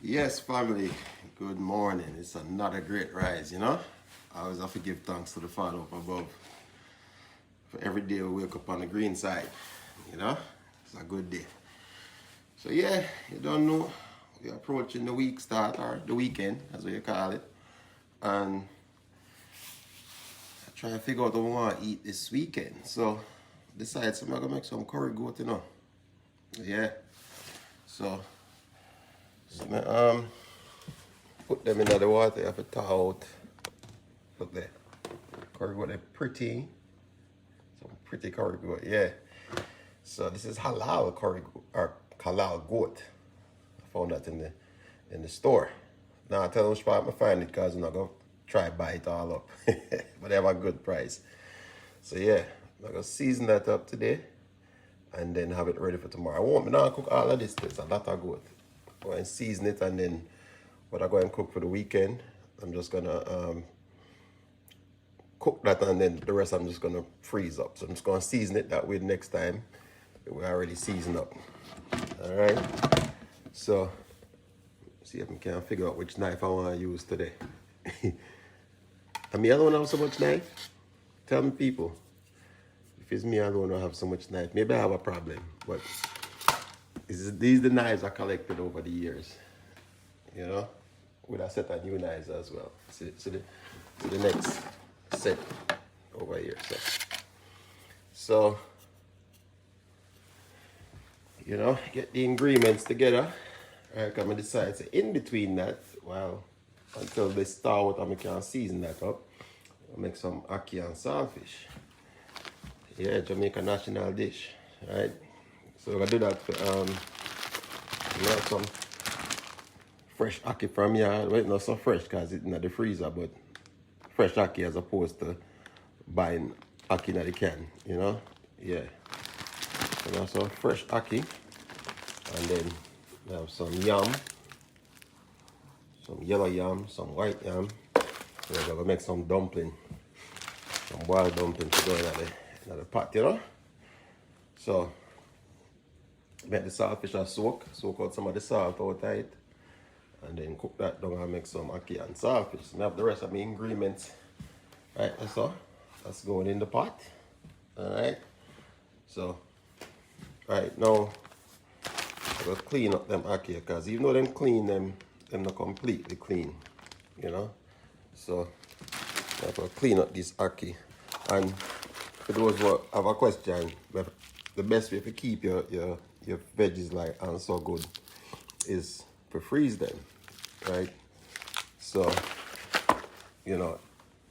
Yes, family, good morning. It's another great rise, you know? I always have to give thanks to the Father up above for every day we wake up on the green side, you know? It's a good day. So, yeah, you don't know, we're approaching the week start or the weekend, as we call it. And I try to figure out what I want to eat this weekend. So, decided I'm going to make some curry goat, you know? Yeah. So put them in the water, you have to thaw out. Look there. Curry goat, they're pretty. Some pretty curry goat, yeah. So this is halal curry goat, or halal goat. I found that in the store. Now I tell them which part I find it because I'm not going to try buy it all up. But they have a good price. So yeah, I'm going to season that up today and then have it ready for tomorrow. I won't now cook all of this. There's a lot of goat. Go and season it, and then what I go and cook for the weekend, I'm just gonna cook that, and then the rest I'm just gonna freeze up. So I'm just gonna season it that way next time we already seasoned up. All right. So see if I can figure out which knife I want to use today. I mean, I don't have so much knife. Tell me, people, if it's me alone I have so much knife, maybe I have a problem. But these the knives I collected over the years, you know, with a set of new knives as well. So the next set over here. So you know, get the ingredients together. Right, come and decide. So in between that, well, until they start out, I can season that up. I'll make some ackee and saltfish. Yeah, Jamaica national dish, right? So we're gonna do that for we have some fresh ackee from here. Well, not so fresh because it's in the freezer, but fresh ackee as opposed to buying ackee in the can, you know? Yeah. So we have some fresh ackee, and then we have some yam, some yellow yam, some white yam. We're gonna make some dumpling, some boiled dumplings to go in the pot, you know? So make the saltfish and soak out some of the salt out of it, and then cook that down and make some ackee and saltfish. And I have the rest of my ingredients. Right, that's going in the pot. Alright. So right now I'm gonna clean up them ackee, because even though them clean them not completely clean, you know. So I'm gonna clean up this ackee. And for those who have a question, the best way to keep your veggies like and so good is to freeze them, right? So you know,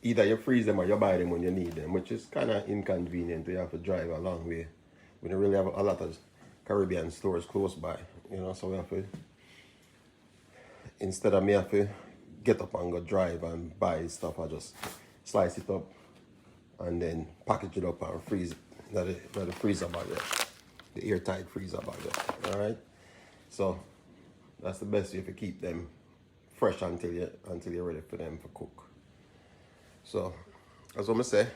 either you freeze them or you buy them when you need them, which is kind of inconvenient. You have to drive a long way. We don't really have a lot of Caribbean stores close by, you know, so we have to, instead of me have to get up and go drive and buy stuff, I just slice it up and then package it up and freeze it in the freezer bag there, the airtight freezer bag there. All right. So that's the best way to keep them fresh until you're ready for them to cook. So as I'm gonna say,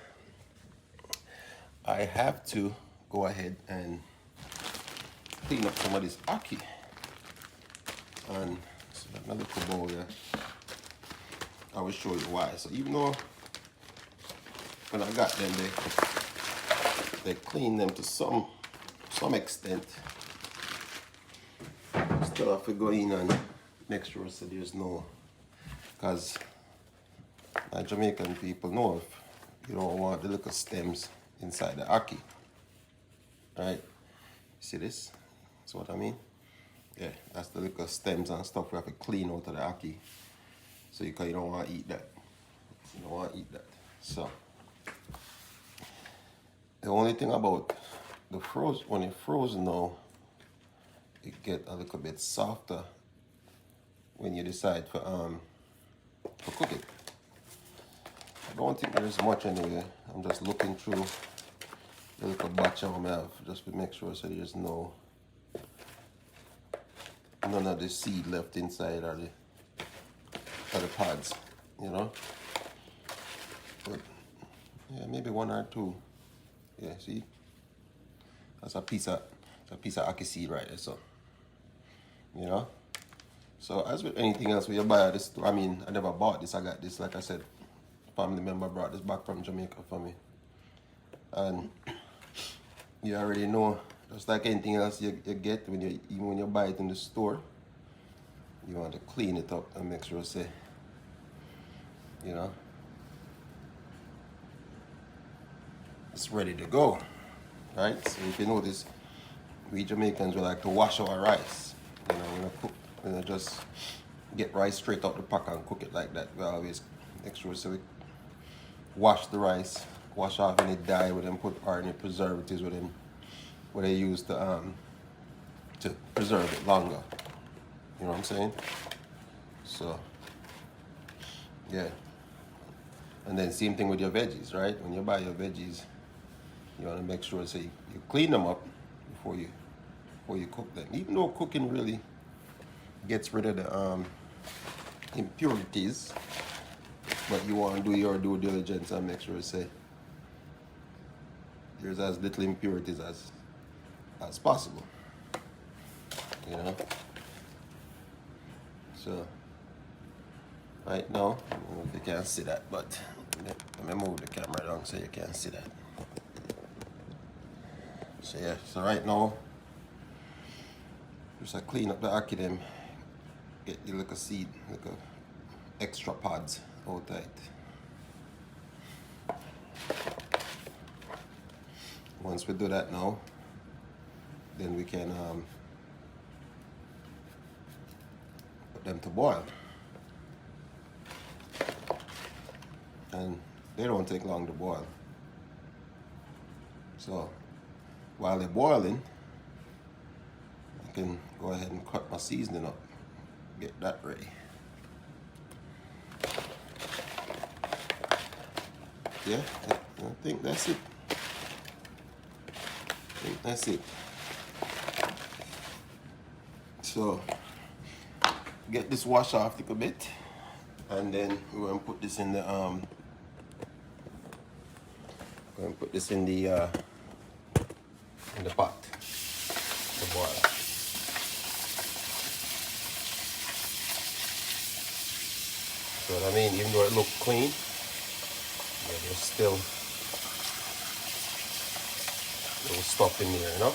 I have to go ahead and clean up some of this ackee. And so that little bowl here, I will show you why. So even though when I got them, they clean them to some extent, still have to go in and make sure so there's no, because Jamaican people know if you don't want the little stems inside the ackee, right? See this? That's what I mean? Yeah, that's the little stems and stuff we have to clean out of the ackee. So you don't want to eat that. You don't want to eat that. So the only thing about the frozen, when it's frozen now, it get a little bit softer when you decide to cook it. I don't think there's much anyway. I'm just looking through the little batch I have just to make sure so there's none of the seed left inside or the pods, you know. But yeah, maybe one or two. Yeah, see, that's a piece of ackee seed right there. So you know, So as with anything else, when you buy this, I mean, I never bought this. I got this, like I said, family member brought this back from Jamaica for me. And you already know, just like anything else you get, even when you buy it in the store, you want to clean it up and make sure, say, you know, it's ready to go, right? So if you notice, we Jamaicans, we like to wash our rice. You know, we're gonna just get rice straight out the pack and cook it like that. We always make sure, so we wash the rice, wash off any dye with them put, or any preservatives with them, what they use to preserve it longer. You know what I'm saying? So, yeah. And then same thing with your veggies, right? When you buy your veggies, you want to make sure, say, you clean them up before you cook them. Even though cooking really gets rid of the impurities, but you want to do your due diligence and make sure, say, there's as little impurities as possible. You know? So, right now, I don't know if you can see that, but let me move the camera down so you can see that. So yeah, so right now, just I clean up the ackee them, get the little seed, little extra pods out of it. Once we do that now, then we can put them to boil. And they don't take long to boil. So while they're boiling, I can go ahead and cut my seasoning up, get that ready. Yeah, I think that's it. That's it. So get this wash off a little bit, and then we're gonna put this in the in the pot to boil. So what I mean, even though it looks clean, yeah, there's still little stuff in there, you know?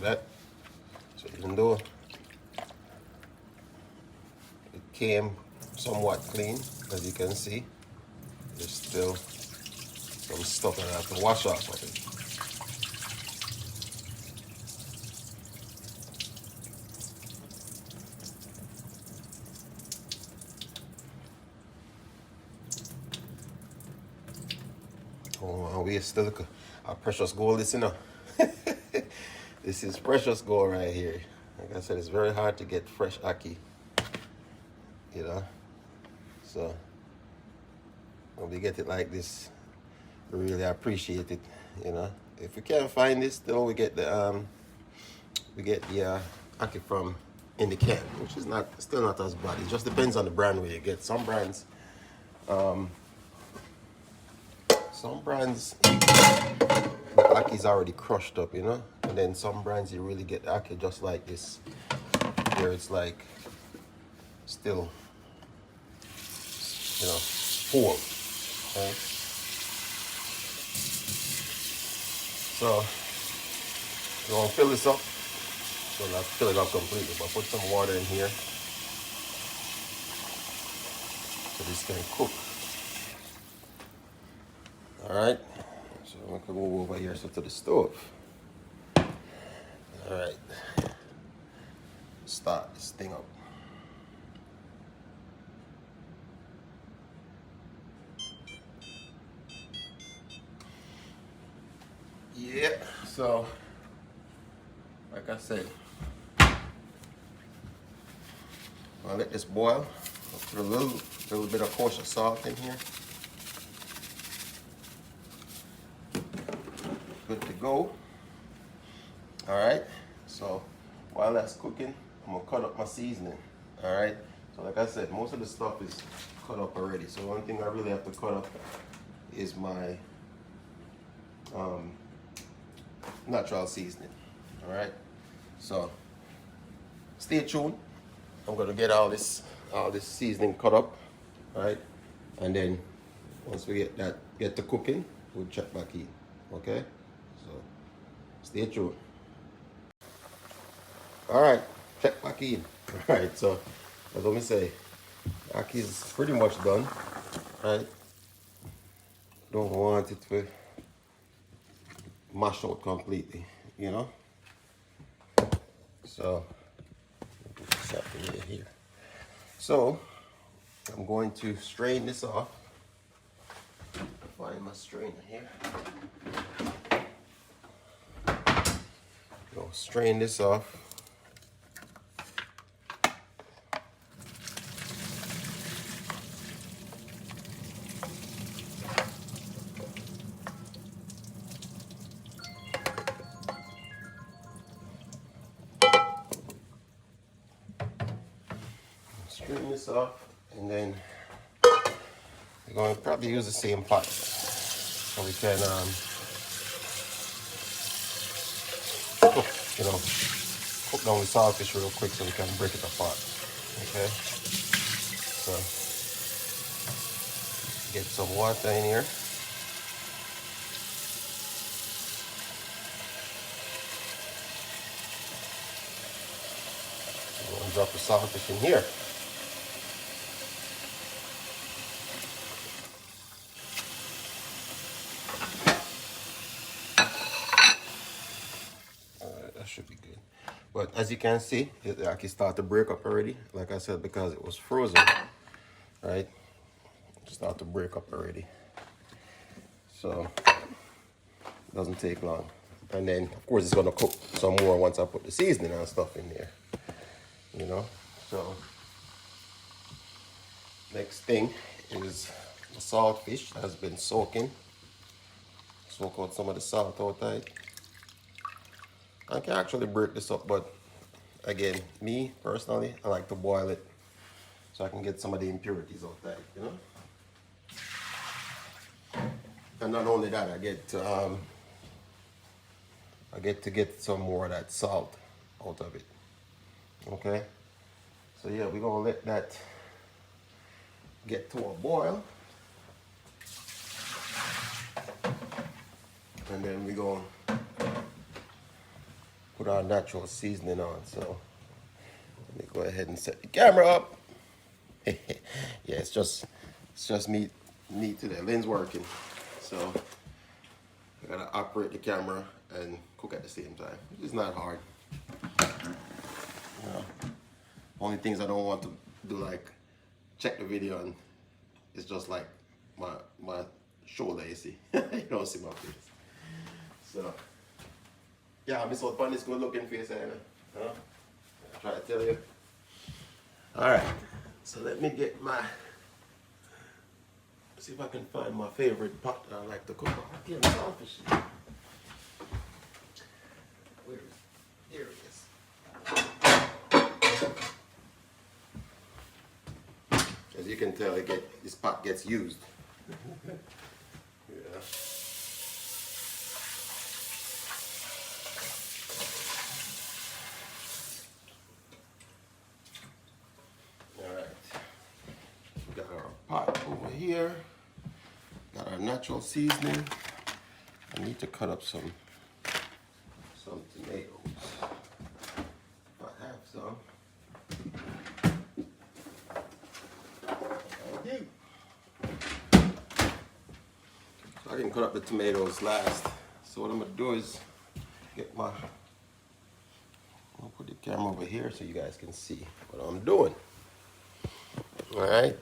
Yeah. So even though it came somewhat clean, as you can see, there's still some stuff that I have to wash off of it. Oh, we still look our precious gold, this, you know. This is precious gold right here. Like I said, it's very hard to get fresh ackee, you know. So when we get it like this, we really appreciate it, you know. If we can't find this, still we get the ackee from in the can, which is still not as bad. It just depends on the brand where you get. Some brands, the ackee is already crushed up, you know, and then some brands you really get ackee just like this, where it's like still, you know, full. Okay? So you want to fill this up, so not fill it up completely, but put some water in here so this can cook. All right, so I'm gonna move over here to the stove. All right, start this thing up. Yeah, so like I said, I'll let this boil. I'll put a little bit of kosher salt in here. Good to go. All right, so while that's cooking, I'm gonna cut up my seasoning. All right, so like I said, most of the stuff is cut up already. So one thing I really have to cut up is my natural seasoning. All right. So stay tuned. I'm gonna get all this seasoning cut up, right? And then once we get to cooking, we'll check back in. Okay? So stay tuned. All right, check back in. All right, so as let me say, Ackee is pretty much done. Right? Don't want it to mash out completely, you know? So put this up in here. So I'm going to strain this off. Find my strainer here. Go strain this off. Strain this off, and then we're going to probably use the same pot so we can cook, you know, cook down the saltfish real quick so we can break it apart. Okay, so get some water in here. We're going to drop the saltfish in here. That should be good. But as you can see, it actually started to break up already. Like I said, because it was frozen, right? It started to break up already. So it doesn't take long. And then, of course, it's gonna cook some more once I put the seasoning and stuff in there. You know? So next thing is the saltfish that has been soaking. Soak out some of the salt out of it. I can actually break this up, but again, me personally, I like to boil it so I can get some of the impurities out of it, you know? And not only that, I get to get some more of that salt out of it. Okay? So yeah, we're gonna let that get to a boil. And then we're gonna put our natural seasoning on. So let me go ahead and set the camera up. Yeah, it's just me today. Lynn's working, so I gotta operate the camera and cook at the same time. It's not hard. You know, only things I don't want to do, like check the video, and it's just like my shoulder. You see, you don't see my face. So yeah, I miss out on this good looking face, huh? I try to tell you. All right, so let me get see if I can find my favorite pot that I like to cook. I can't saltfish. Where is it? Here it is. As you can tell, this pot gets used. Yeah. Got our pot over here. Got our natural seasoning. I need to cut up some tomatoes. I have some. I do. So I can cut up the tomatoes last. So what I'm gonna do is I'll put the camera over here so you guys can see what I'm doing. All right.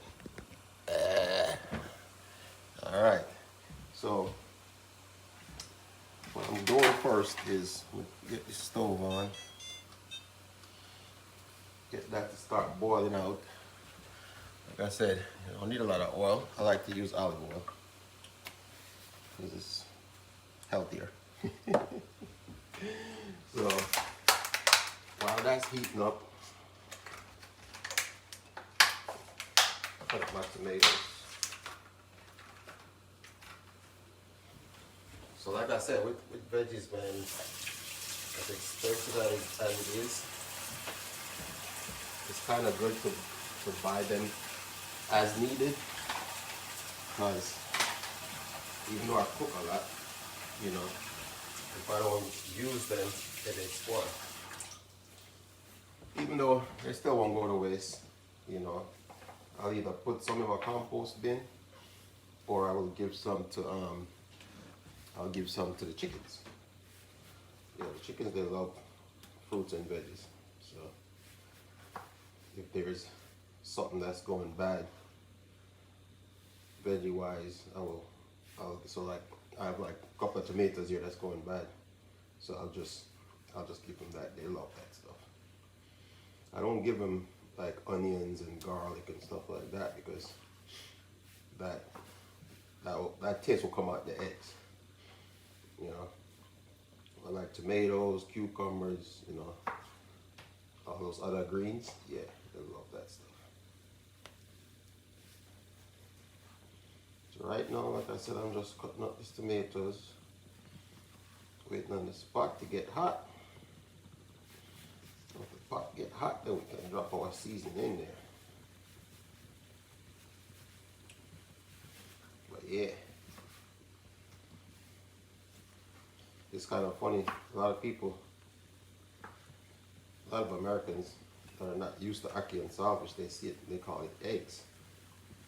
All right, so what I'm doing first is get the stove on, get that to start boiling out. Like I said, you don't need a lot of oil. I like to use olive oil because it's healthier. So while that's heating up, I put up my tomatoes. So like I said, with veggies, man, as expensive as it is, it's kind of good to buy them as needed, because even though I cook a lot, you know, if I don't use them, they spoil. Even though they still won't go to waste, you know, I'll either put some in my compost bin, or I will give some to I'll give some to the chickens. You know, the chickens, they love fruits and veggies. So if there's something that's going bad veggie wise, so like I have like a couple of tomatoes here that's going bad. So I'll just give them that. They love that stuff. I don't give them like onions and garlic and stuff like that, because that taste will come out the eggs. You know, I like tomatoes, cucumbers, you know, all those other greens. Yeah, they love that stuff. So right now, like I said, I'm just cutting up these tomatoes, waiting on the pot to get hot. If the pot get hot, then we can drop our seasoning in there. But yeah, it's kind of funny. A lot of Americans that are not used to ackee and saltfish, they see it, they call it eggs,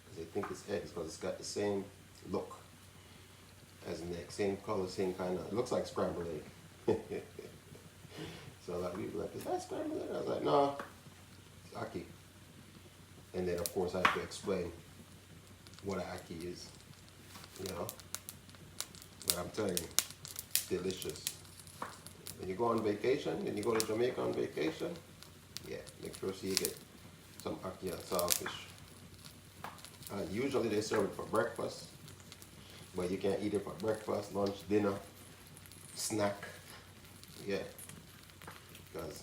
because they think it's eggs because it's got the same look as an egg, same color, same kind of. It looks like scrambled egg. So like people like, is that scrambled egg? I was like, no, it's ackee. And then of course I have to explain what an ackee is, you know. But I'm telling you, it's delicious. When you go on vacation, when you go to Jamaica on vacation, yeah, make sure you get some ackee and saltfish. Usually they serve it for breakfast, but you can eat it for breakfast, lunch, dinner, snack. Yeah, because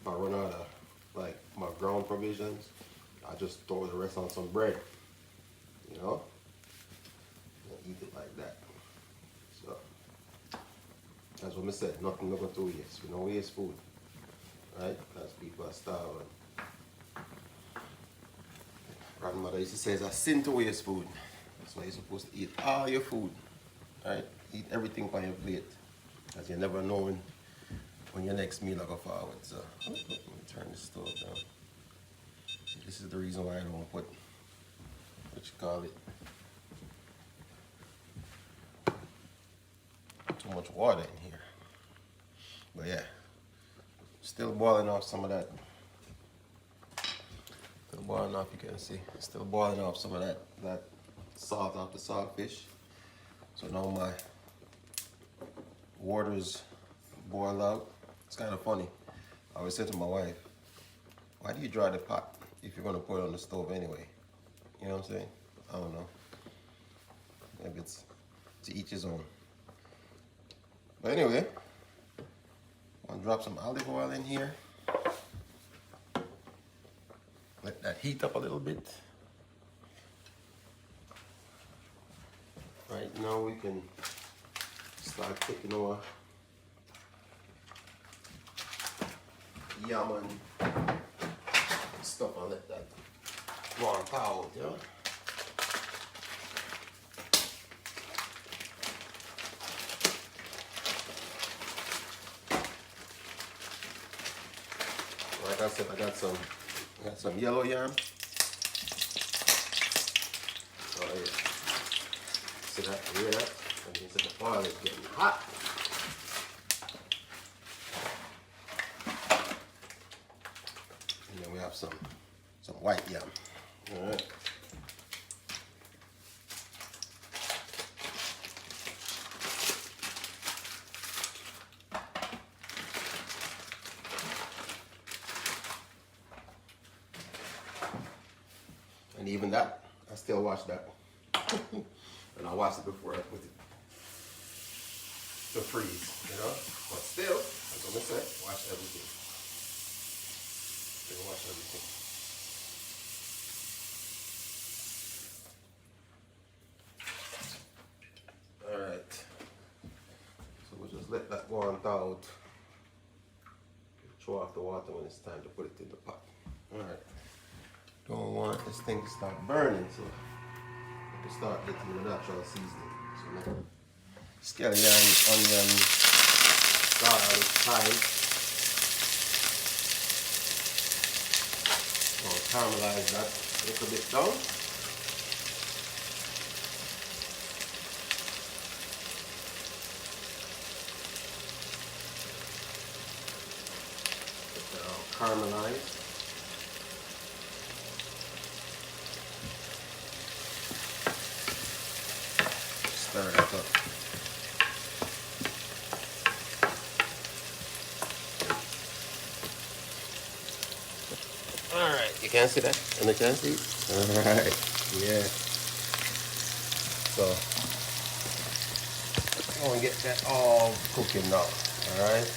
if I run out of like my ground provisions, I just throw the rest on some bread, you know, and eat it like that. So that's what I said, nothing to go to waste. We don't waste food, right? Because people are starving. Grandmother used to say it's a sin to waste food. That's why you're supposed to eat all your food, right? Eat everything on your plate, because you never know when your next meal will go forward. So let me turn the stove down. See, this is the reason why I don't put, what you call it, too much water in here. But yeah, still boiling off some of that. Still boiling off, you can see. Still boiling off some of that salt off the saltfish. So now my water's boiled out. It's kind of funny. I always say to my wife, why do you dry the pot if you're going to put it on the stove anyway? You know what I'm saying? I don't know. Maybe it's to each his own. But anyway, I'm going to drop some olive oil in here. Let that heat up a little bit. Right now we can start taking our yam and stuff and let that warm power out, you know? Like I said, I got some yellow yam. Oh yeah. See that? You hear that? That means that the oil is getting hot. And then we have some white yam. All right. And even that, I still wash that. And I washed it before I put it to freeze, you know? But still, as I'm gonna say, wash everything. Still wash everything. the water when it's time to put it in the pot. Alright. Don't want this thing to start burning, so I can start getting the natural seasoning. So now, scallion, onion, garlic, thyme. I'll caramelize that a little bit down. Caramelize. Stir it up. Alright, you can see that? And you can see it? Alright, yeah. So, I want to get that all cooking now. Alright.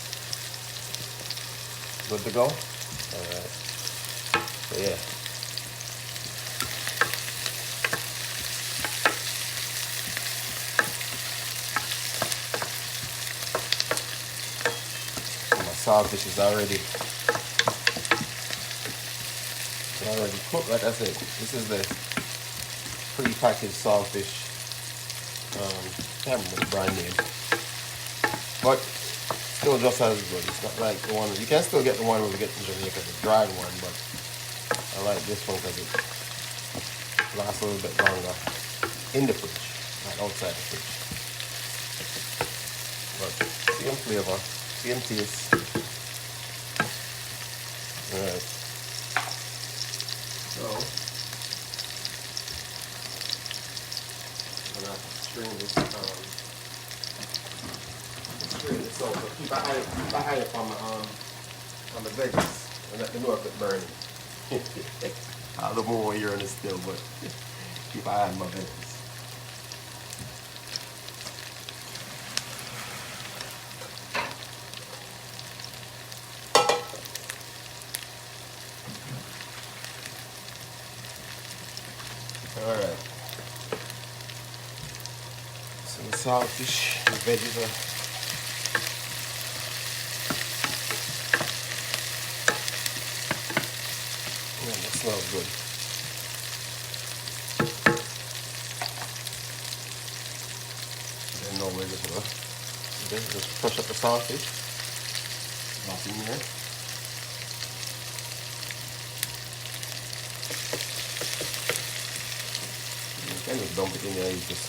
Good to go? Alright. So yeah. So my saltfish is already cooked. Like I said, this is the pre-packaged saltfish. I can't remember the brand name. But still just as good. It's not like the one, you can still get the one we get in Jamaica, the dried one, but I like this one because it lasts a little bit longer in the fridge, not outside the fridge. But same flavor, same taste. Alright. So I'm gonna have to string this so keep an eye on the veggies and let me know if it's burning. I don't know what you're on it still, but keep an eye on my veggies. Alright. So the saltfish, the veggies are that smells good. Then now we're just gonna just crush up the saltfish. Back in here. You can just dump it in there, you just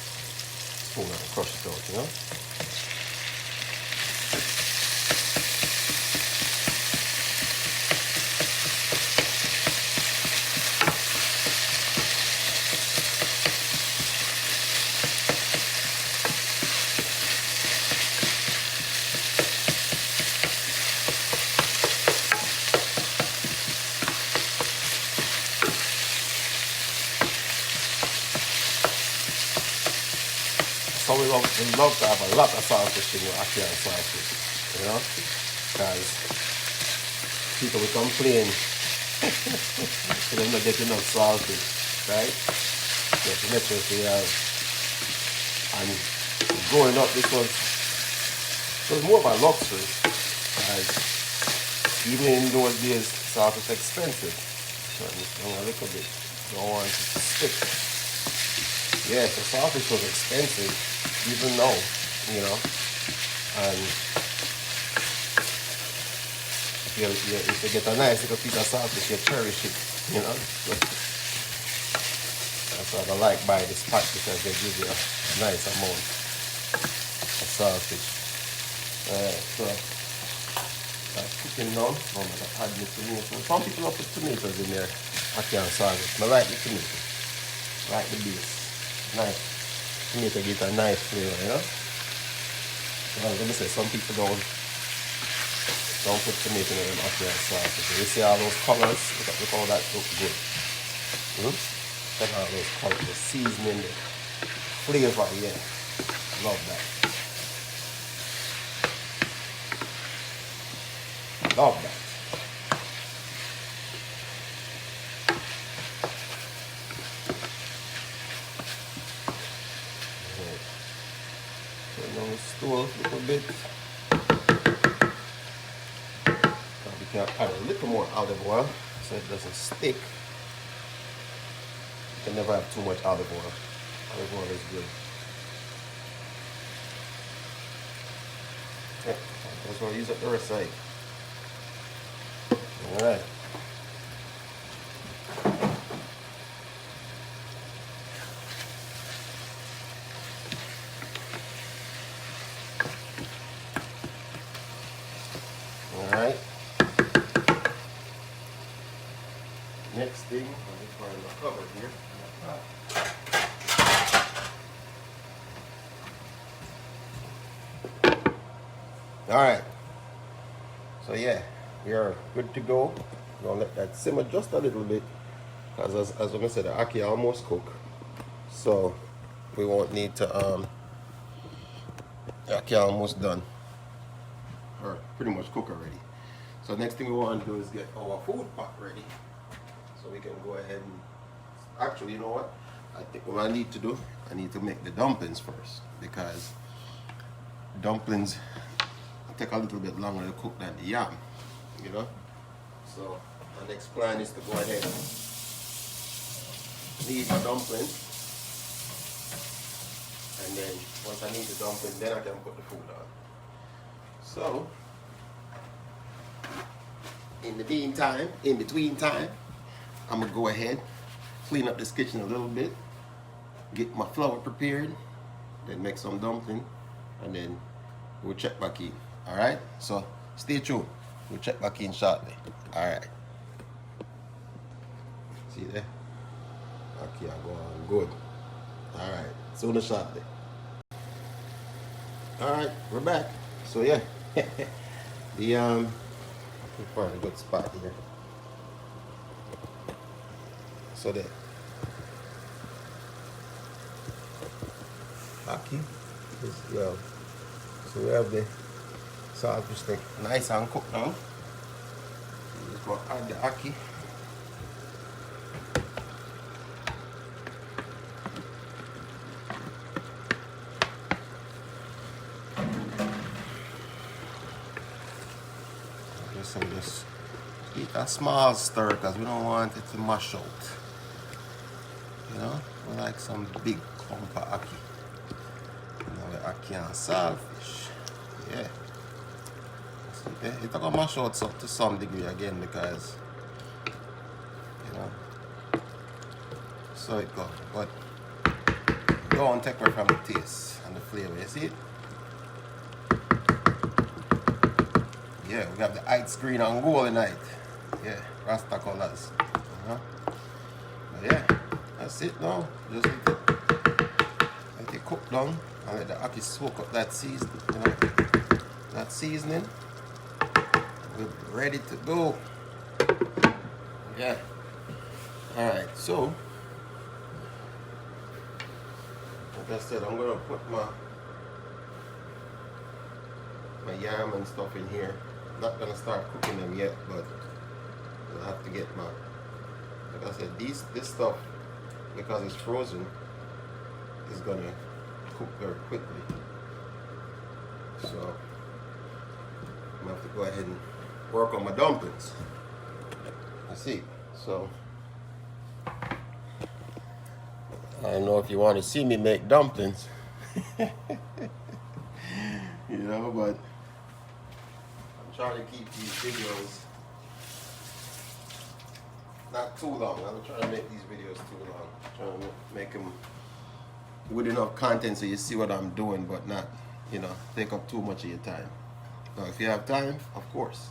spoon and crush it out, you know? So we love to have a lot of saltfish in your Ackee and saltfish, you know, because people will complain they don't get enough saltfish, right? But the natural they have, and growing up it was more of a luxury, because even in those days saltfish is expensive, so just a little bit, don't want it to stick. Yeah, so saltfish was expensive, even now, you know, and if you get a nice little piece of saltfish, you cherish it, you know. So that's what I like by this pack, because they give you a nice amount of saltfish. So that's cooking now. I'm going to add the tomatoes. Some people don't put tomatoes in there. I can't saltfish. I like the tomatoes. I like the base. Nice. Tomato get a nice flavor, you know. So I'm gonna say some people don't put tomato in them after sauce. So you see all those colors, look at all that look good. Look at all those colors, the seasoning, the flavor, yeah. Love that. Love that. Turn on the stove a little bit. Gotta be can add a little more olive oil so it doesn't stick. You can never have too much olive oil. Olive oil is good. Yeah, that's what I use up the rest of it. Alright. Alright. Next thing, let me find my cover here. Alright. So yeah, we are good to go. We're gonna let that simmer just a little bit. Because as I said, the ackee almost cooked. So we won't need to the ackee almost done. Or pretty much cooked already. So next thing we want to do is get our food pot ready. So we can go ahead and actually, you know what? I think what I need to do, I need to make the dumplings first, because dumplings take a little bit longer to cook than the yam, you know. So my next plan is to go ahead and knead my dumplings, and then once I knead the dumplings, then I can put the food on. So in the meantime, in between time, I'm gonna go ahead, clean up this kitchen a little bit, get my flour prepared, then make some dumpling, and then we'll check back in. Alright? So stay tuned. We'll check back in shortly. Alright. See there? Okay, I'm going good. Alright. Soon as shortly. Alright, we're back. So yeah. We find a good spot here. So there. Ackee is well. So we have the saltfish steak nice and cooked now. We're just going to add the ackee. Just eat a small stir because we don't want it to mash out. You know, we like some big clump of ackee. Now the ackee and saltfish. Yeah. It's gonna mash out to some degree again because, you know, so it goes. But don't take away from the taste and the flavor. You see it? Yeah, we have the ice green and gold tonight. Yeah, Rasta colors. But yeah, that's it now. Just let it cook down and let the ackee soak up that seasoning. You know, that seasoning. We're ready to go. Yeah. Alright, so like I said, I'm gonna put my yam and stuff in here. Not gonna start cooking them yet, but I'll have to get my, like I said, this stuff, because it's frozen, is gonna cook very quickly. So I'm gonna have to go ahead and work on my dumplings. You see, so I don't know if you want to see me make dumplings, you know, but trying to keep these videos not too long. I'm trying to make these videos too long. I'm trying to make them with enough content so you see what I'm doing, but not, you know, take up too much of your time. Now, if you have time, of course,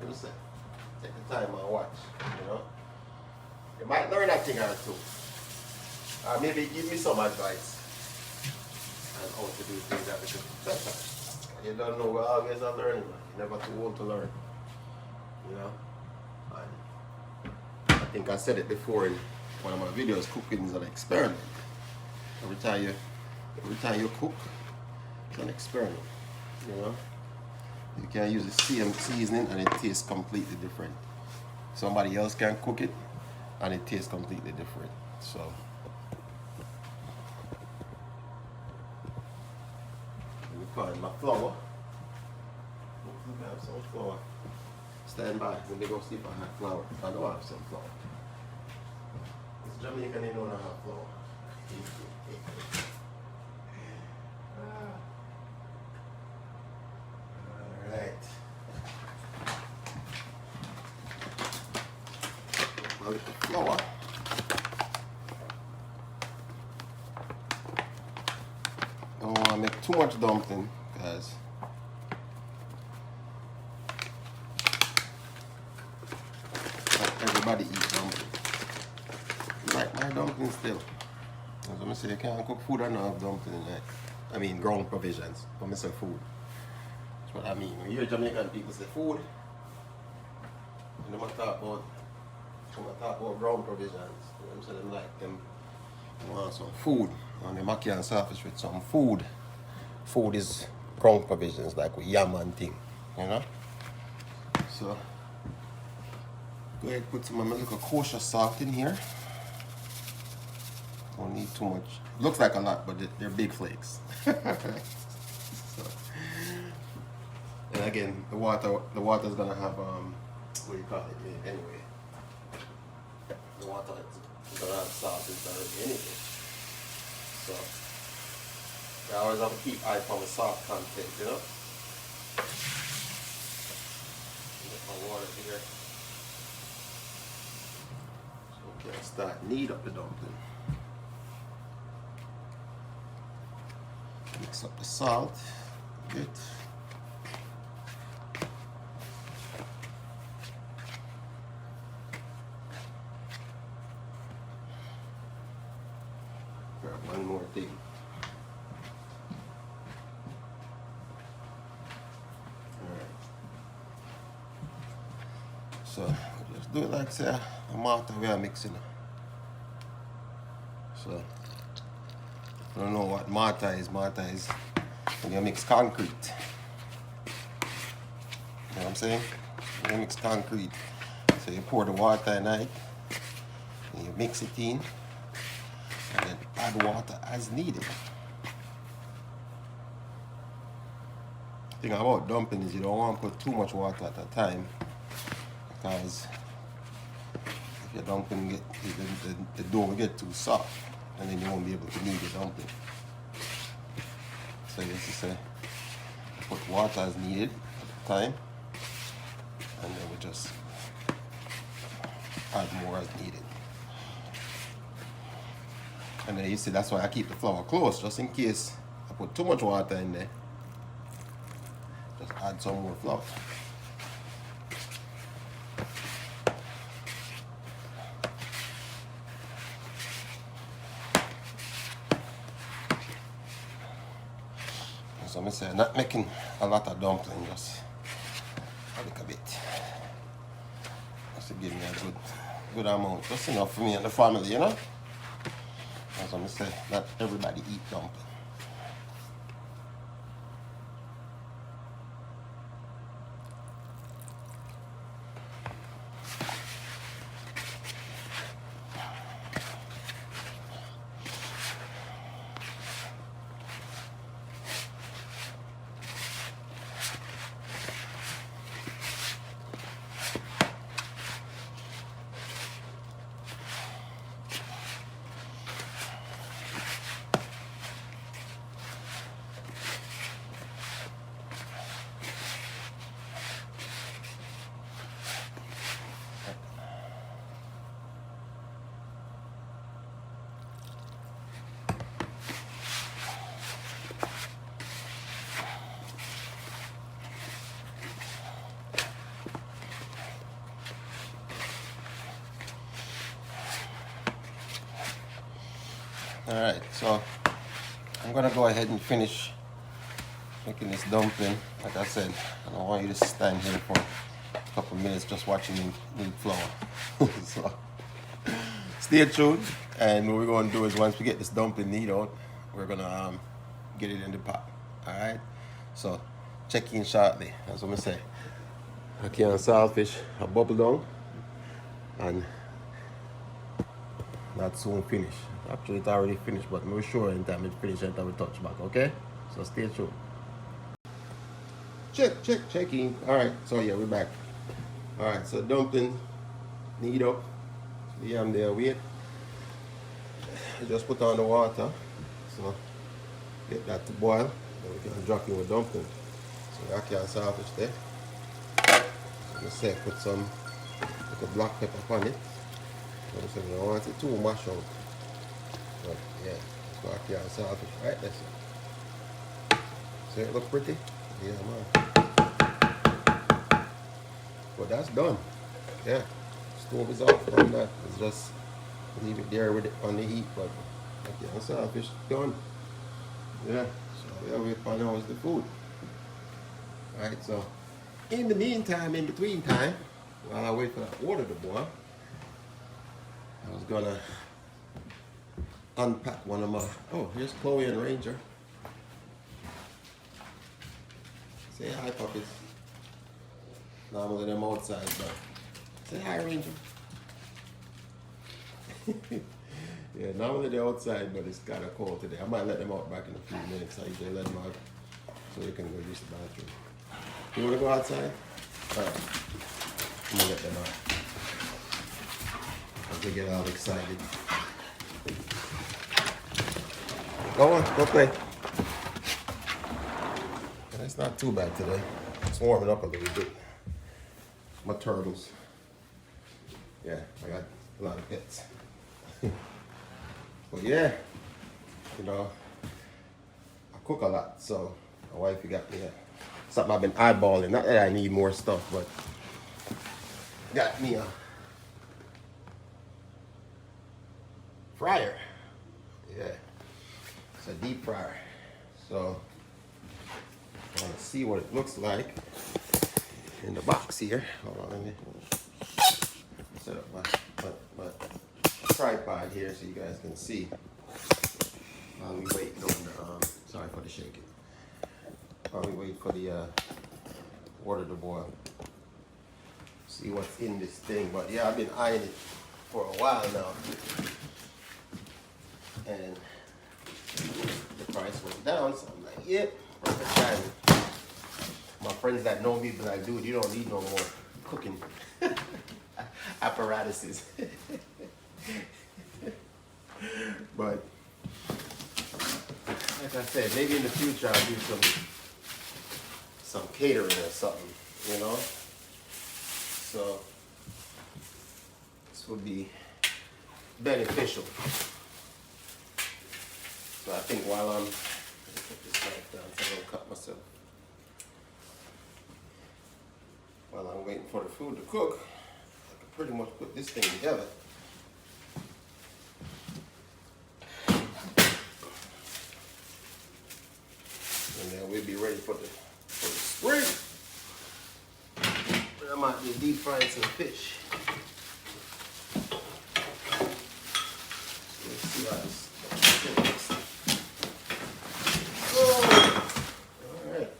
listen, take the time and watch. You know, you might learn a thing or two, or maybe give me some advice on how to do things at the sometimes. You don't know, we're always a learning. You're never too old to learn. You know? And I think I said it before in one of my videos, cooking is an experiment. Every time you cook, it's an experiment. You know? You can use the same seasoning and it tastes completely different. Somebody else can cook it and it tastes completely different. So find my flour. I have so much flour. stand by. Let me go see if I have flour. I know I have some flour. It's Jamaican, they don't have flour. Alright. I'll get the flour. Don't want to make too much dumpling because everybody eat dumpling. Like my dumpling still. As I'm say, you can't cook food and not have dumpling. Like, I mean, ground provisions. When I say food, that's what I mean. When you hear Jamaican people say food, you don't talk about ground provisions. You know what I'm saying? Them like them want some food. And them Ackee and Saltfish with some food. Food is ground provisions, like with yam and thing. You know? So go ahead, put some of my little kosher salt in here. Don't need too much. Looks like a lot, but they're big flakes. So, and again, the water is gonna have what do you call it anyway? The water is gonna have salt inside anyway. So I always have to keep eye on the salt content, you know. Get my water here. So we can start knead up the dumpling. Mix up the salt a bit. Grab one more thing. Alright. So just do it like say a mortar we are mixing. So I don't know what mortar is. Mortar is when you mix concrete. You know what I'm saying? When you mix concrete. So you pour the water in it, and you mix it in, and then add water as needed. The thing about dumpling is you don't want to put too much water at a time, because if your dumpling the dough will get too soft, and then you won't be able to knead the dumpling. So as you say, put water as needed at the time, and then we just add more as needed. And then you see, that's why I keep the flour close, just in case I put too much water in there. Just add some more flour. So I'm saying, not making a lot of dumpling, just a little bit. Just to give me a good amount, just enough for me and the family, you know. As I'm saying, not everybody eat dumpling. Alright, so I'm gonna go ahead and finish making this dumpling. Like I said, I don't want you to stand here for a couple minutes just watching me knead flour. So stay tuned, and what we're gonna do is once we get this dumpling knead out, we're gonna get it in the pot. Alright? So check in shortly. That's what I'm gonna say. Ackee and Saltfish are bubble down and not soon finish. Actually, it's already finished, but we're sure in time it's finished until we touch back, okay? So stay tuned. Check in. Alright, so yeah, we're back. Alright, so dumpling knead up. Yeah, I'm there wait. Just put on the water. So get that to boil. Then we can drop in with dumpling. So ackee and saltfish there. So I say put some black pepper on it. So I don't want it too mashed out. But yeah, so ackee and saltfish right there. So it look pretty? Yeah man. But that's done. Yeah. Stove is off from that. It's just leave it there with it on the heat, but ackee and saltfish done. Yeah. So yeah, we find out what's the food. Alright, so in the meantime, in between time, while I wait for that water to boil, I was gonna unpack one of my, oh, here's Chloe and Ranger. Say hi, puppies. Normally them outside, but say hi, Ranger. Yeah, normally they're outside, but it's kind of cold today. I might let them out back in a few minutes. I usually let them out so they can go use the bathroom. You want to go outside? Alright. I'm going to let them out. As they get all excited. Go on, go play. And it's not too bad today. It's warming up a little bit. My turtles. Yeah, I got a lot of pets. But yeah, you know, I cook a lot, so my wife got me something I've been eyeballing. Not that I need more stuff, but got me a fryer. Yeah, it's a deep fryer. So I want to see what it looks like in the box here. Hold on, let me set up my tripod here so you guys can see while we wait on the sorry for the shaking. While we wait for the water to boil. See what's in this thing. But yeah, I've been eyeing it for a while now. And the price went down, so I'm like, yep, perfect timing. My friends that know me be like, dude, you don't need no more cooking apparatuses. But like I said, maybe in the future I'll do some catering or something, you know. So this would be beneficial. So I think while I'm put this knife down so I don't cut myself. While I'm waiting for the food to cook, I can pretty much put this thing together. And then we'll be ready for the spring. I might be deep frying some fish. Let's see how this looks. Oh, all right.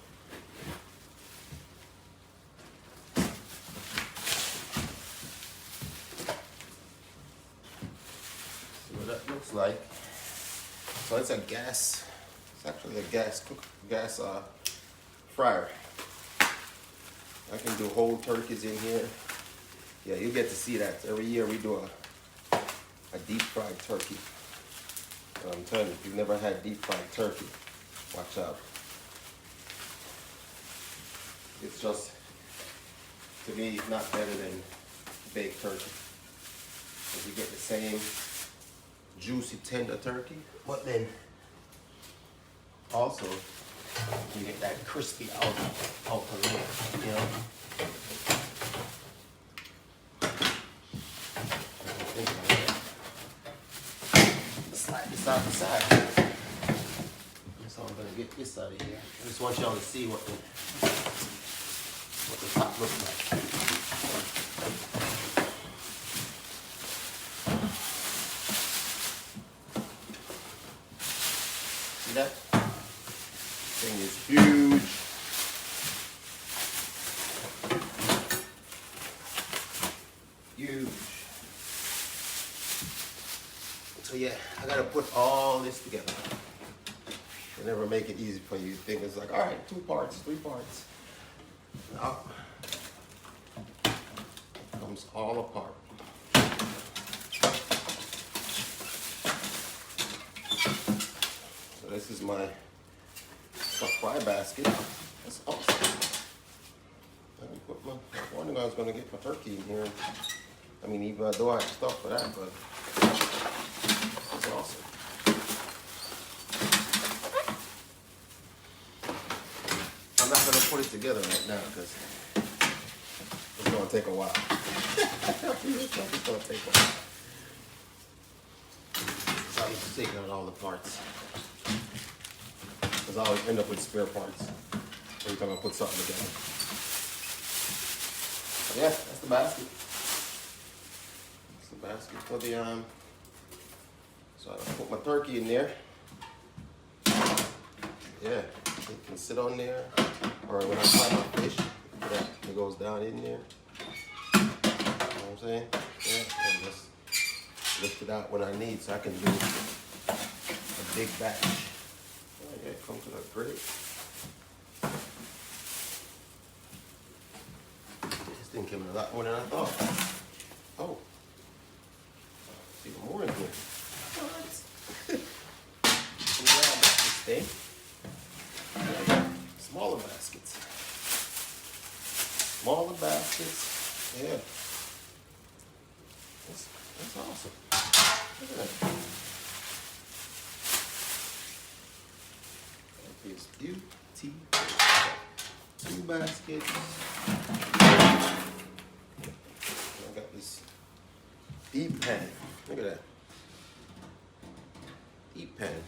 See what that looks like. So it's a gas. It's actually a gas fryer. I can do whole turkeys in here. Yeah, you get to see that. Every year we do a deep fried turkey. I'm telling you, if you've never had deep fried turkey, watch out. It's just, to me, not better than baked turkey. Because you get the same juicy, tender turkey, but then also you get that crispy outer layer, you know. Slide this out the side. So I'm gonna get this out of here. I just want y'all to see what the top looks like. See that? Thing is huge. Huge. So yeah, I gotta put all this together. They never make it easy for you. Think it's like, all right, 2 parts, 3 parts. No. comes all apart. So this is my fry basket. That's awesome. I can put my, I wonder if I was gonna get my turkey in here. I mean, even though I have stuff for that, but it's awesome. I'm not gonna put it together right now because it's gonna take a while. It's gonna take a while. So I'm just taking out all the parts. Because I always end up with spare parts every time I put something together. So yeah, that's the basket. That's the basket for the so I put my turkey in there. Yeah, it can sit on there. Or when I fry my fish, it goes down in there. You know what I'm saying? Yeah, and just lift it out when I need so I can do a big batch. Oh yeah, it comes with a great. This thing came in a lot more than I thought. Oh, there's even more in here. What? Grab this thing. Smaller baskets. Smaller baskets. Yeah. That's awesome. Look at that. That is beautiful. 2 baskets. I got this deep pan. Look at that. Deep pan.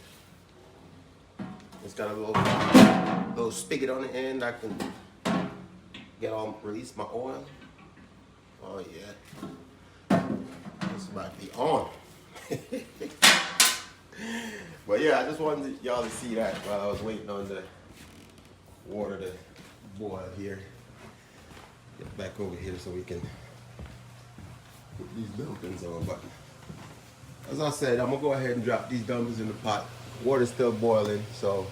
It's got a little spigot on the end. I can release my oil. Oh yeah, this might be on. But yeah, I just wanted y'all to see that while I was waiting on the water to boil here. Get back over here so we can put these dumplings on. But as I said, I'm gonna go ahead and drop these dumplings in the pot. Water's still boiling, so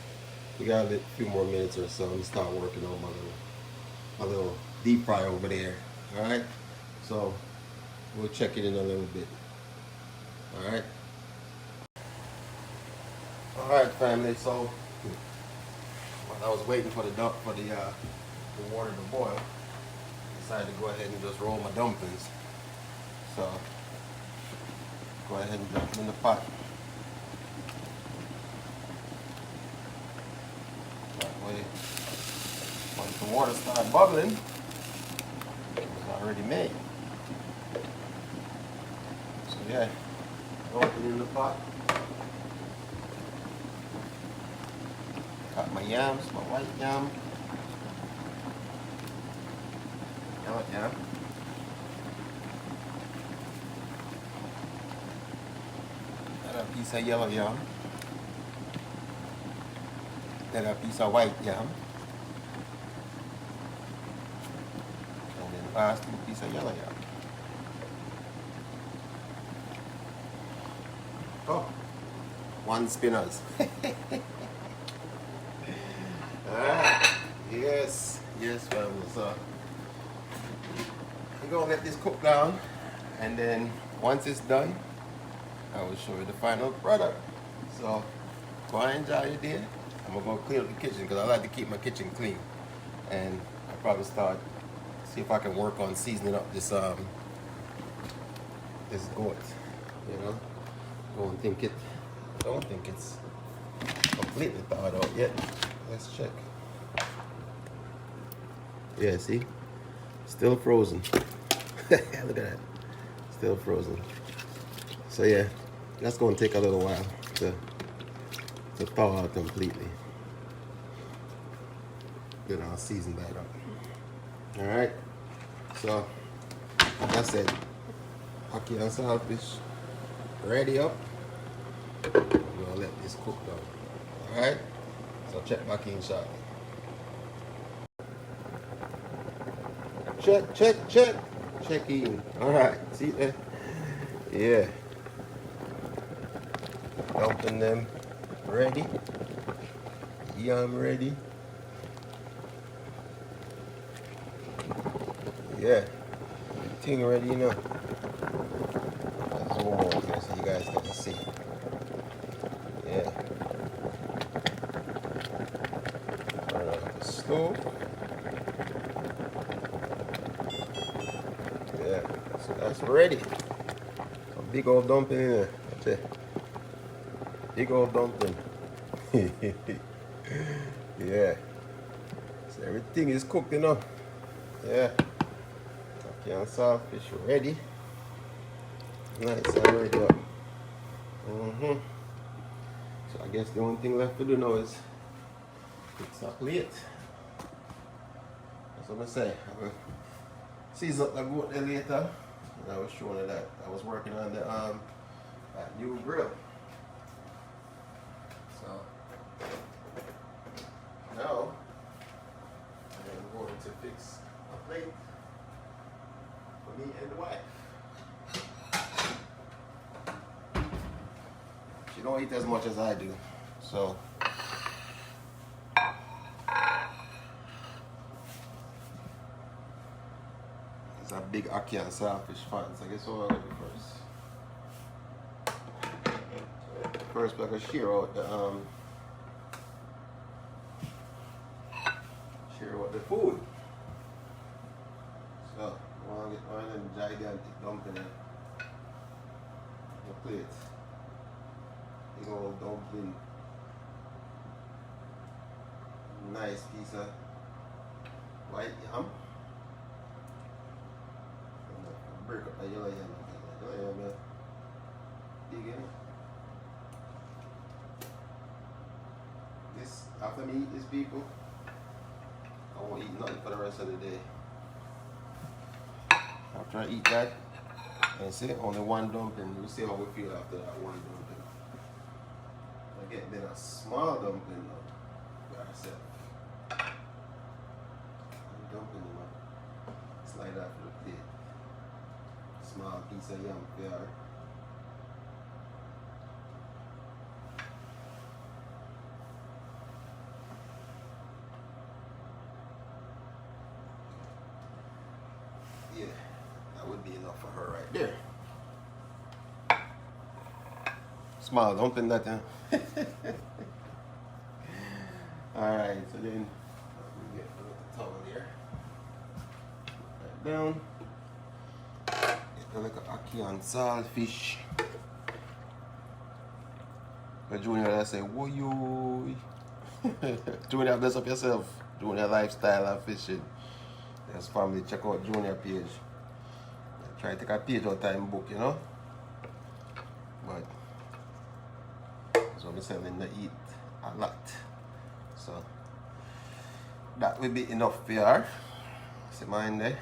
we got a few more minutes or so. I'm gonna start working on my little deep fry over there. All right, so we'll check it in a little bit. All right, family. So while I was waiting for the water to boil, I decided to go ahead and just roll my dumplings. So go ahead and drop them in the pot. Once the water starts bubbling, it's already made. So yeah, open it in the pot. Got my yams, my white yam, yellow yam. Got a piece of yellow yam. Got a piece of white yam. Last piece of yellow yam. Oh, 1 spinach. Yes, family. So we're gonna let this cook down, and then once it's done, I will show you the final product. So go and enjoy your day. I'm gonna go clean up the kitchen because I like to keep my kitchen clean, and I'll probably start. See if I can work on seasoning up this goat. You know, don't think it's completely thawed out yet. Let's check. Yeah, see, still frozen. Look at that, still frozen. So yeah, that's going to take a little while to thaw out completely. Then I'll season that up. All right, so like I said, Ackee and Saltfish ready up. We're gonna let this cook down. All right, so check back in shortly. Check in. All right, see there? Yeah, dumping them ready. Yam ready. Yeah, everything ready, you know. Let's zoom out here so you guys can see. Yeah. Turn off the stove. Yeah, so that's ready. A big old dumpling in there. That's it. Big old dumpling. Yeah. So everything is cooked, you know. Yeah. Okay, and saltfish ready. Nice and ready up. So I guess the only thing left to do now is fix a plate. That's what I say. I will season up the goat there later. And I was showing you that I was working on the that new grill. So now I'm going to fix a plate for me and the wife. She don't eat as much as I do, so it's a big Ackee and Saltfish fan. So I guess what I'm gonna do first. First, we're gonna share out the food. So I want to get one of them gigantic dumpling on the plate. Big old dumpling. Nice piece of white yam. Break up the yellow yam. Yellow yam, dig in. This, after me eat this, people, I won't eat nothing for the rest of the day. After I eat that, and see, only one dumpling, we'll see how we feel after that one dumpling. I get then a small dumpling now by ourselves. Dumpling, man. Slide that for the plate. Small piece of yam there. Yeah, that would be enough for her right there. Small dumpling that time. Alright, so then we get the towel here. Right down. Get like an Ackee and Saltfish. But Junior, I say, whoa yo. Junior, bless up yourself. Junior lifestyle and fishing. There's family, check out Junior page. I try to take a page out of time book, you know. But so I'm selling to eat a lot. So that will be enough for her. See mine there.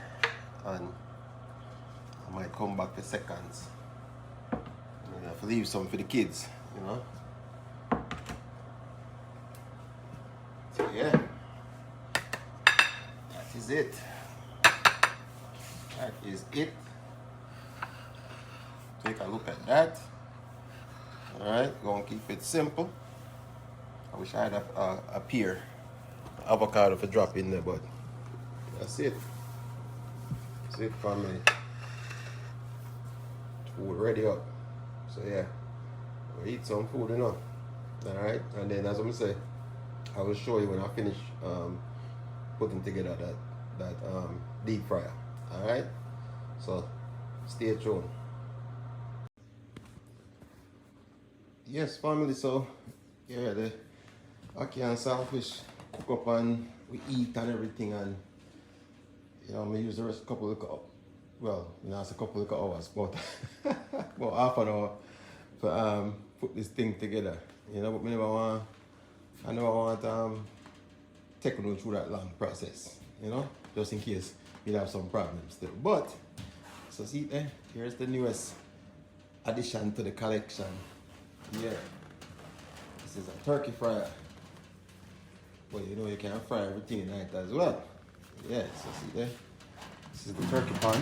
And I might come back for seconds. I have to leave some for the kids, you know. So yeah. That is it. That is it. Take a look at that. Alright, gonna keep it simple. I wish I had a pear avocado for drop in there, but that's it. That's it for me. Food ready up. So yeah, we'll eat some food, you know. Alright, and then as I'm say, I will show you when I finish putting together that deep fryer. Alright, so stay tuned. Yes, family, so yeah, the Ackee and Saltfish cook up and we eat and everything, and you know, I use the rest couple of well, you know, it's a couple of hours, but about half an hour for put this thing together. You know, but I never want take you through that long process, you know, just in case you have some problems still. But so see there, here's the newest addition to the collection. Yeah, this is a turkey fryer. But you know you can fry everything in it as well. Yeah, so see there, this is the turkey pan.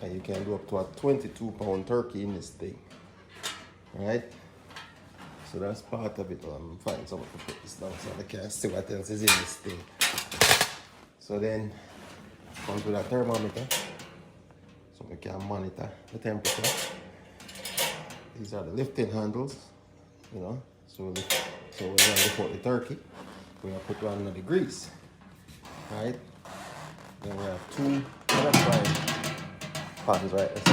And you can do up to a 22-pound turkey in this thing. Alright? So that's part of it. I'm finding someone to put this down so I can see what else is in this thing. So then comes with a thermometer, so we can monitor the temperature. These are the lifting handles, you know. So we're gonna lift out the turkey. We're gonna put one in the grease, right? Then we have two other frying pans right there.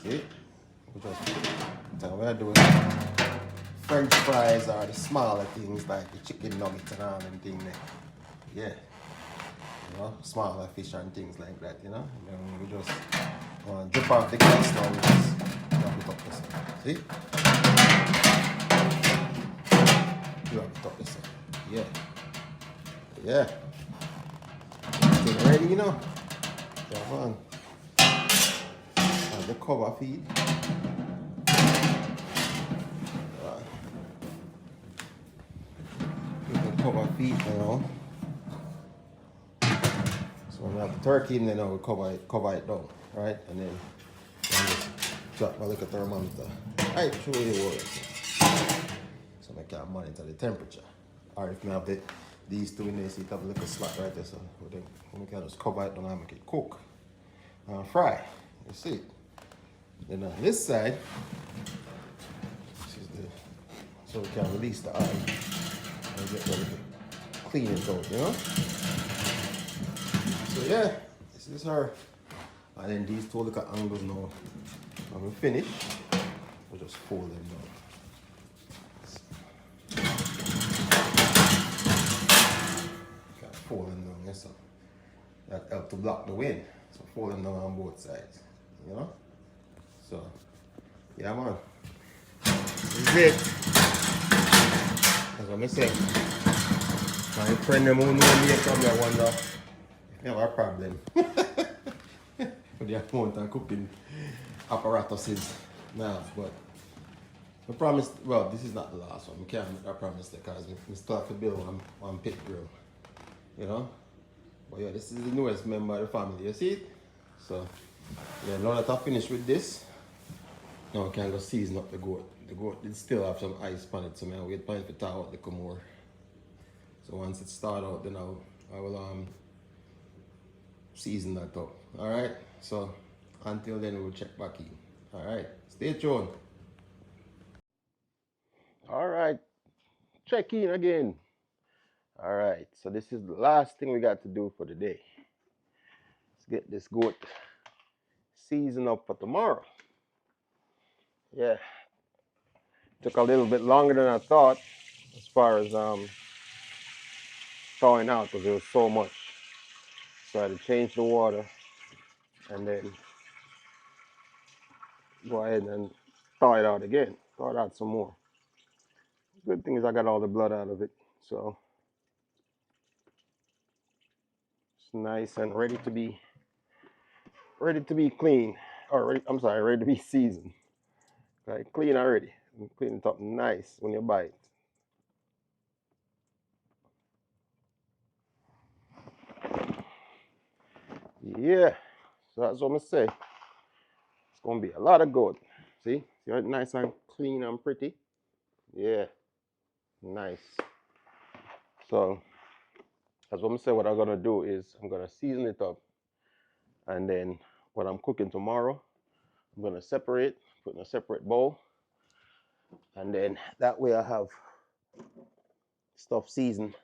See? We just so we're doing French fries are the smaller things like the chicken nuggets and all them things there. Yeah. You know, smaller fish and things like that, you know. And then we just drip off the gas now, we just wrap it up this way. See? Wrap it up this way. Yeah. Yeah. Everything ready, you know. Come on. And the cover feed. Cover feet, you know. So when we have the turkey in there, now we cover it down, right? And then just drop my little thermometer. Right, show you the words. So I can monitor the temperature. Or if we have these two in there, see it have a little slot right there. So then we can just cover it down and make it cook. Fry. You see it. Then on this side, so we can release the oil and get ready to clean it out, you know? So yeah, this is her. And then these two little angles now, when we finish, we'll just fold them down. Okay, fold them down, yes sir. That helps to block the wind. So fold them down on both sides, you know? So, yeah man. This is it. That's what I say. My friend them who know me come here wonder if they have a problem with the amount of cooking apparatuses now. But I promise, well, this is not the last one. I can't make that promise because we still have to build one pit grill. You know? But yeah, this is the newest member of the family, you see it? So yeah, now that I finish with this, now I can go season up the goat. The goat did still have some ice on it, so I wait for it to thaw out a little more. So once it starts out, then I will season that up. Alright? So until then we'll check back in. Alright, stay tuned. Alright, check in again. Alright, so this is the last thing we got to do for the day. Let's get this goat seasoned up for tomorrow. Yeah. Took a little bit longer than I thought as far as thawing out because there was so much. So I had to change the water and then go ahead and thaw it out again. Thaw it out some more. Good thing is I got all the blood out of it. So it's nice and ready to be clean. Or ready to be seasoned. Okay, clean already. Clean it up nice when you bite. Yeah, so that's what I'm say. It's gonna be a lot of goat. See how nice and clean and pretty? Yeah, nice. So that's what I'm saying. What I'm gonna do is I'm gonna season it up, and then what I'm cooking tomorrow, I'm gonna separate, put in a separate bowl, and then that way I have stuff seasoned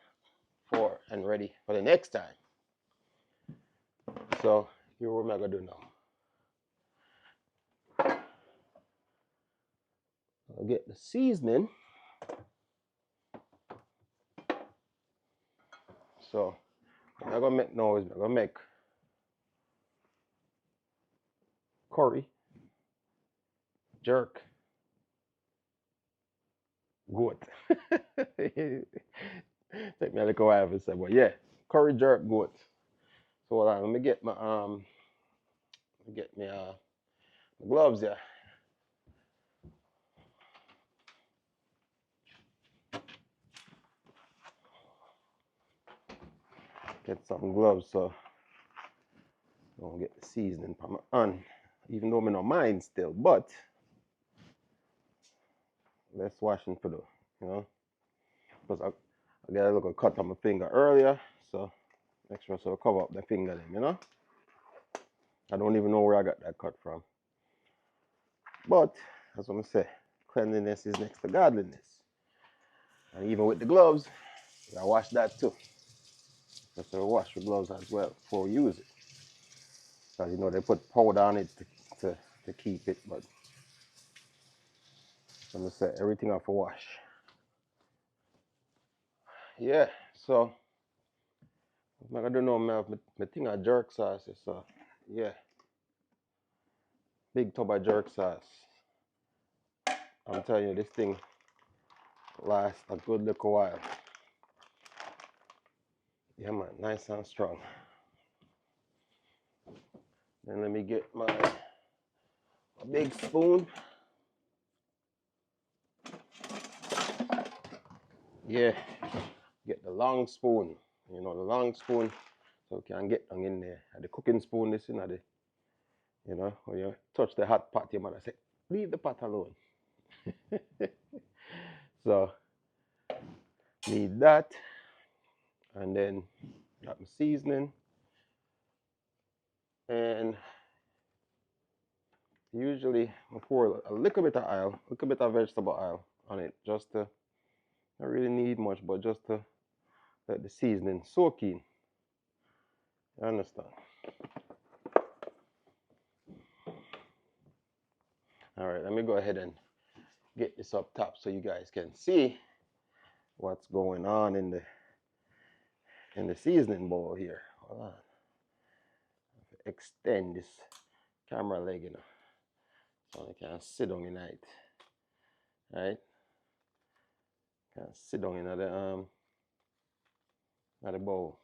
for and ready for the next time. So here's what I'm gonna do now. I'll get the seasoning. So what I'm gonna make now is I'm gonna make curry, jerk, goat. Take me a little while to say, but yeah, curry, jerk, goat. So hold on, let me get my my gloves here. Get some gloves so I don't get the seasoning from my hand. Even though I don't mind still, but let's wash and put it, you know. Because I got a little cut on my finger earlier, so Make sure so cover up the finger them, you know. I don't even know where I got that cut from. But as I'm say, cleanliness is next to godliness. And even with the gloves, I wash that too. Just to wash the gloves as well before we use it. Because you know they put powder on it to keep it, but I'm gonna say everything off a wash. Yeah, so I don't know, man. My thing of jerk sauce, so yeah, big tub of jerk sauce. I'm telling you, this thing lasts a good little while. Yeah, man, nice and strong. Then let me get my big spoon. Yeah, get the long spoon. You know, the long spoon, so we can get down in there. The cooking spoon, this, you know, you know, when you touch the hot pot, your mother say, leave the pot alone. So, need that. And then got my seasoning. And usually I pour a little bit of oil, a little bit of vegetable oil on it, just to, not really need much, but just to let the seasoning soak in. You understand? All right, let me go ahead and get this up top so you guys can see what's going on in the seasoning bowl here. Hold on. Extend this camera leg, you know, so I can sit down in it. Right? Can sit down in the bowl.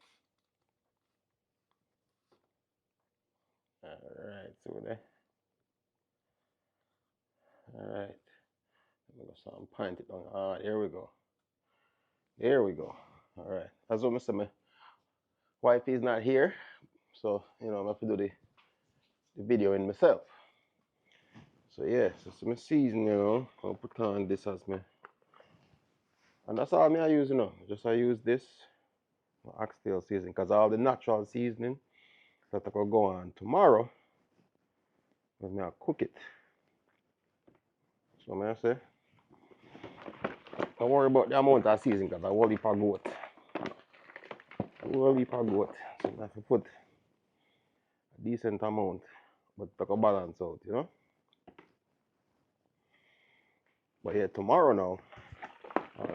Alright, so there. Alright. I'm gonna go point it down. Ah, there we go. There we go. Alright. As well, Mr. My wife is not here. So, you know, I'm gonna have to do the video in myself. So yeah, so some season, you know, I'll put on this as me. And that's all I use, you know. Just I use this oxtail seasoning because all the natural seasoning that I could go on tomorrow, because I'll cook it. So I say, don't worry about the amount of seasoning because I will heap of goat. I will heap of goat. So I have to put a decent amount, but to balance out, you know. But yeah, tomorrow now,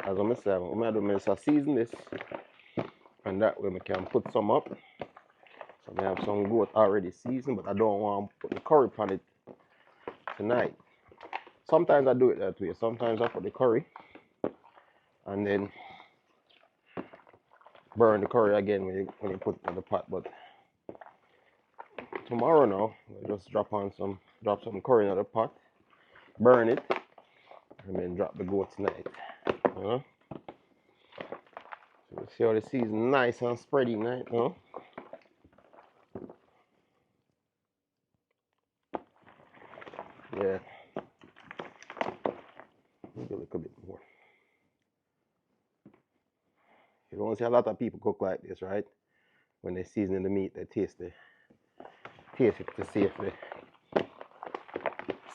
as I'm saying, I'm going to season this, and that way I can put some up. So I have some goat already seasoned, but I don't want to put the curry on it tonight. Sometimes I do it that way. Sometimes I put the curry and then burn the curry again when you put it in the pot. But tomorrow now, I'll just drop some curry in the pot, burn it, and then drop the goat tonight. You know? So you see how the season nice and spready night, you know? Yeah. Maybe a little bit more. You don't see a lot of people cook like this, right? When they season the meat, they taste it to see if the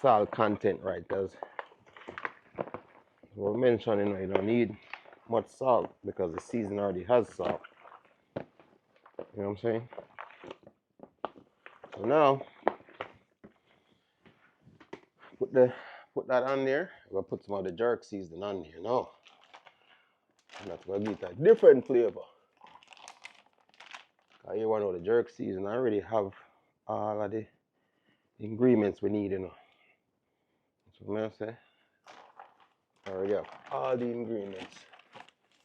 salt content right. Because we're mentioning, you don't need much salt because the season already has salt. You know what I'm saying? So now, put that on there. We'll put some of the jerk seasoning on there now. And that's gonna give it a different flavor. You want to know the jerk season, I already have all of the ingredients we need, you know. That's what I'm say. I already have all the ingredients.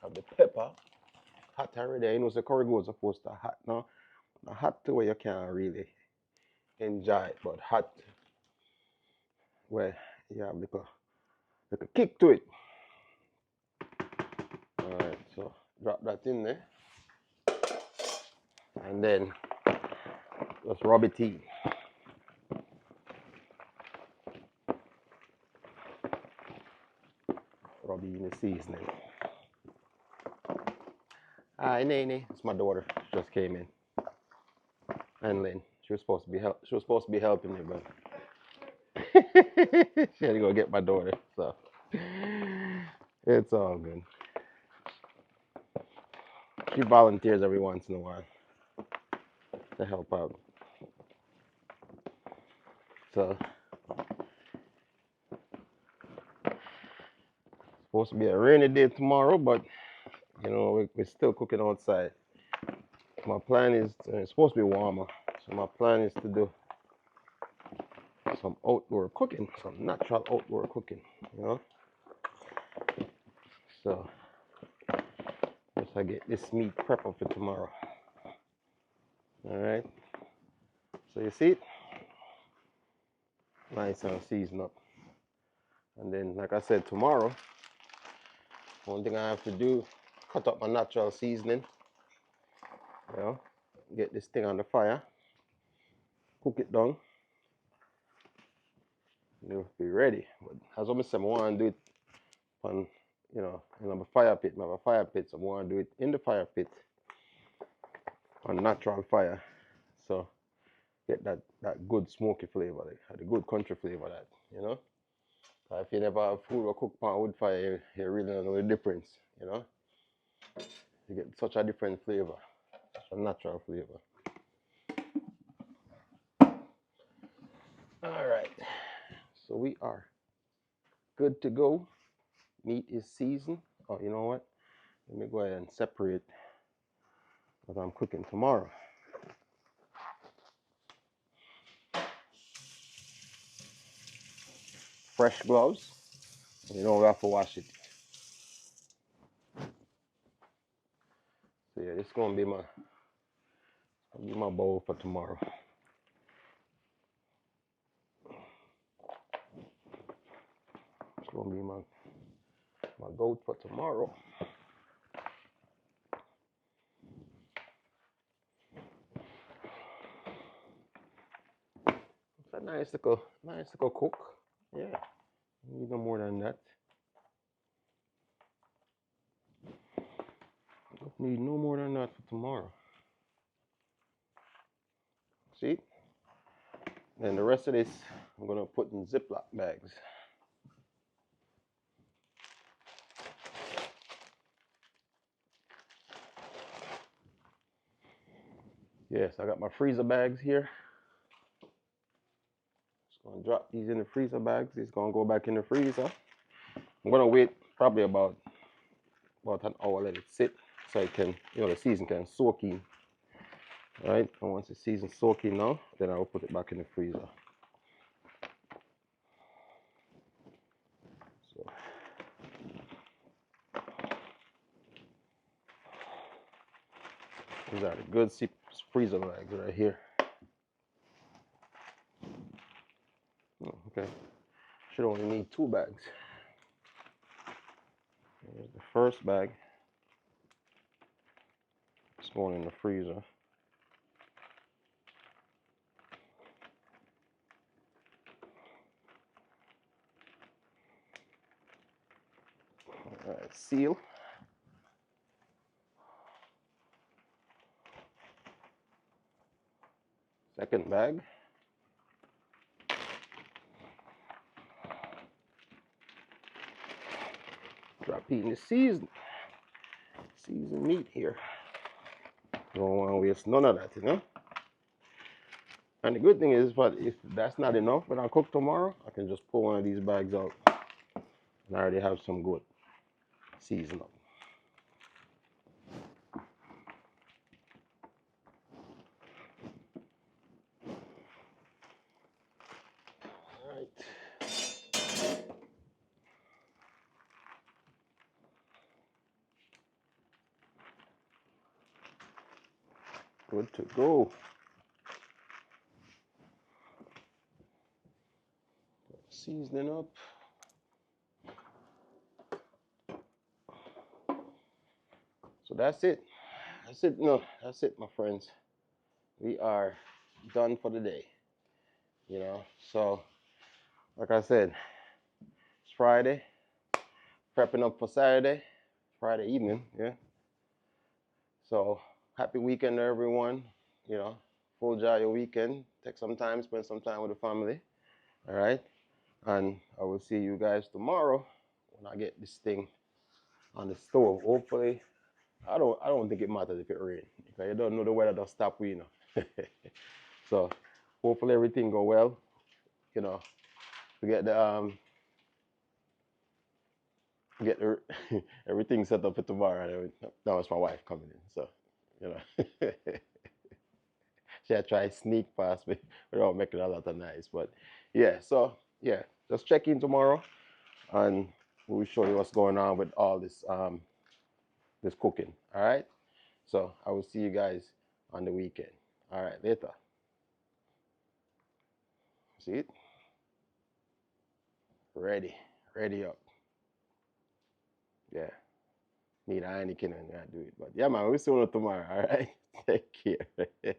Have the pepper, hot already. You know, the curry goes supposed to hot now. Not hot to where you can't really enjoy it, but hot where you have like a kick to it. Alright, so drop that in there. And then just rub it in. Rub it in the seasoning. Hi, Nene. It's my daughter. She just came in. And Lynn. She was supposed to be helping me, but she had to go get my daughter. So it's all good. She volunteers every once in a while to help out. So supposed to be a rainy day tomorrow, but you know we're still cooking outside. My plan is it's supposed to be warmer, so my plan is to do some outdoor cooking, some natural outdoor cooking, you know. So once I get this meat prep up for tomorrow. All right. So you see it, nice and seasoned up. And then, like I said, tomorrow, one thing I have to do, cut up my natural seasoning. You know, get this thing on the fire, cook it down. You'll be ready. But as I said, I want to do it on, you know, in a fire pit. I have a fire pit, so I want to do it in the fire pit on natural fire. So get that good smoky flavor, like, the good country flavor that, you know. If you never have food or cook on wood fire, you really don't know the difference, you know. You get such a different flavor, such a natural flavor. All right, so we are good to go. Meat is seasoned. Oh, you know what? Let me go ahead and separate what I'm cooking tomorrow. Fresh gloves. You don't have to wash it. So yeah, this is gonna be my bowl for tomorrow. It's gonna be my goat for tomorrow. It's a nice little cook. Yeah, need no more than that. Need no more than that for tomorrow. See? And the rest of this, I'm gonna put in Ziploc bags. Yes, I got my freezer bags here. Just gonna drop these in the freezer bags. These gonna go back in the freezer. I'm gonna wait probably about an hour, let it sit, so it can, you know, the season can soak in. All right, and once the season soak in now, then I'll put it back in the freezer. So these are the good freezer bags right here. Oh, okay, should only need 2 bags. Here's the first bag. It's going in the freezer. All right, seal. Second bag. Drop in the seasoned meat here. Don't want to waste none of that, you know. And the good thing is, but if that's not enough when I cook tomorrow, I can just pull one of these bags out, and I already have some good season up. All right. Good to go. Seasoning up. So that's it. That's it. No, that's it, my friends. We are done for the day. You know, so like I said, it's Friday. Prepping up for Saturday, Friday evening, yeah. So happy weekend to everyone. You know, full enjoy your weekend. Take some time, spend some time with the family. All right. And I will see you guys tomorrow when I get this thing on the stove. Hopefully, I don't think it matters if it rains. Because you don't know the weather don't stop we, you know. So hopefully everything go well. You know, to get the everything set up for tomorrow. And now it's my wife coming in. So, you know. She try sneak past me without making a lot of noise. But yeah, so yeah, just check in tomorrow and we'll show you what's going on with all this cooking. All right. So I will see you guys on the weekend. All right, later. See it? Ready. Ready up. Yeah. Need Heineken and I do it. But yeah, man, we'll see you tomorrow. All right. Take care.